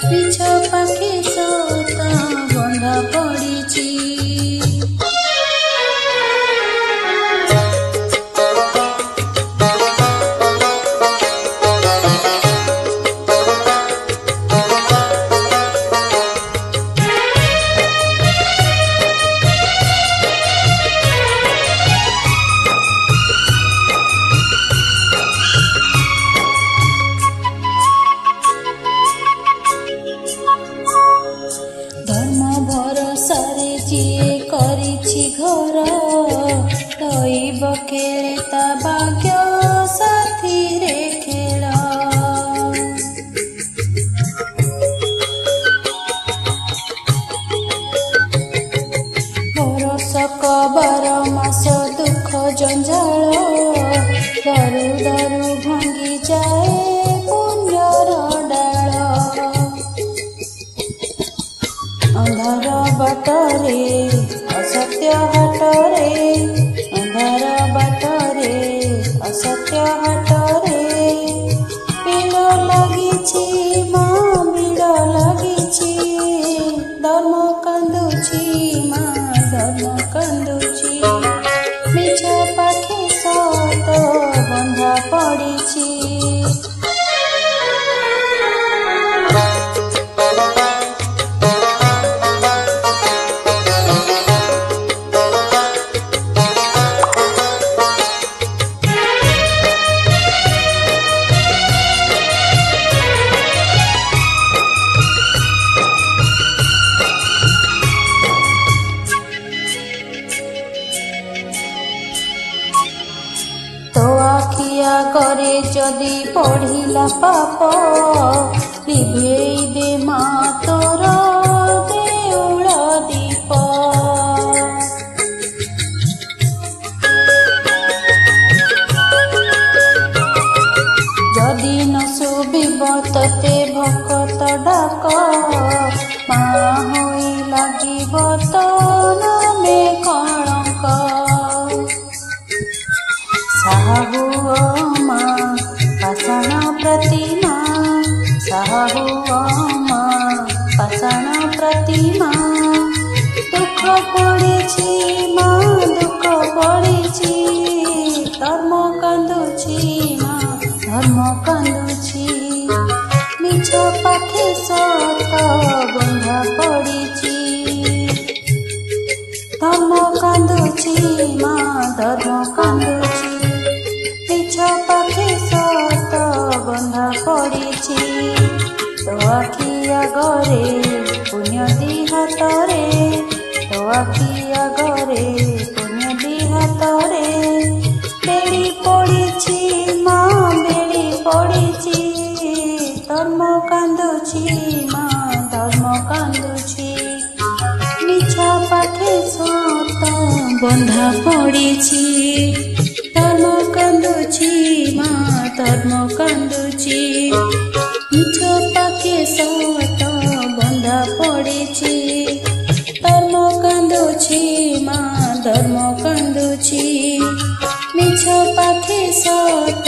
ମିଛ ପାଖେ ସତ ବନ୍ଧା ପଡ଼ିଛି। ଧର୍ମ ଭରସାରେ ଯିଏ କରିଛି ଘର, ଦଇବ କେଳେ ତା ଭାଗ୍ୟ ସାଥିରେ ଖେଳ। ବରଷକ 12 ମାସ ଦୁଃଖ ଜଞ୍ଜାଳ, ଦରୁ ଦରୁ ଭାଙ୍ଗି ଯାଏ ପୁଣ୍ୟର ଡାଳ। ଅନ୍ଧାର ବାଟରେ ଅସତ୍ୟ ହାଟରେ, ଅନ୍ଧାର ବାଟରେ ଅସତ୍ୟ ହାଟରେ, ଭିଡ଼ ଲାଗିଛି ମା ଭିଡ଼ ଲାଗିଛି, ଧର୍ମ କାନ୍ଦୁଛି ମା ଧର୍ମ କାନ୍ଦୁଛି। ମିଛ ପାଖେ ସତ ବନ୍ଧା ପଡ଼ିଛି। ତୋ ଆଖି ଆଗରେ ଯଦି ପଢ଼ିଲା ପାପ, ଲିଭେଇ ଦେ ମା ତୋର ଦେଉଳ ଦୀପ। ଯଦି ନ ଶୁଭିବ ତତେ ଭକତ ଡାକ, ମା ହୋଇ ଲାଗିବ ତୋ ନାମେ କଳଙ୍କ। ସାହା ହୁଅ ମା ପାଷାଣ ପ୍ରତିମା, ସାହା ହୁଅ ମା ପାଷାଣ ପ୍ରତିମା। ଦୁଃଖ ପଡ଼ିଛି ମା ଦୁଃଖ ପଡ଼ିଛି, ଧର୍ମ କାନ୍ଦୁଛି ମା ଧର୍ମ କାନ୍ଦୁଛି। ମିଛ ପାଖେ ସତ ବନ୍ଧା ପଡ଼ିଛି। ଧର୍ମ କାନ୍ଦୁଛି ମା ଧର୍ମ କାନ୍ଦୁଛି। ମିଛ ପାଖେ ସତ ବନ୍ଧା ପଡ଼ିଛି। ତୋ ଆଖି ଆଗରେ ପୁଣ୍ୟ ଦି ହାତରେ, ତୋ ଆଖି ଆଗରେ ପୁଣ୍ୟ ଦି ହାତରେ, ବେଡ଼ି ପଡ଼ିଛି ମା ବେଡ଼ି ପଡ଼ିଛି। ଧର୍ମ କାନ୍ଦୁଛି ମା ଧର୍ମ କାନ୍ଦୁଛି। ମିଛ ପାଖେ ସତ ବନ୍ଧା ପଡ଼ିଛି। ଧର୍ମ କାନ୍ଦୁଛି ମା ଧର୍ମ କାନ୍ଦୁଛି। ମିଛ ପାଖେ ସତ ବନ୍ଧା ପଡ଼ିଛି। ଧର୍ମ କାନ୍ଦୁଛି ମା ଧର୍ମ କାନ୍ଦୁଛି। ମିଛ ପାଖେ ସତ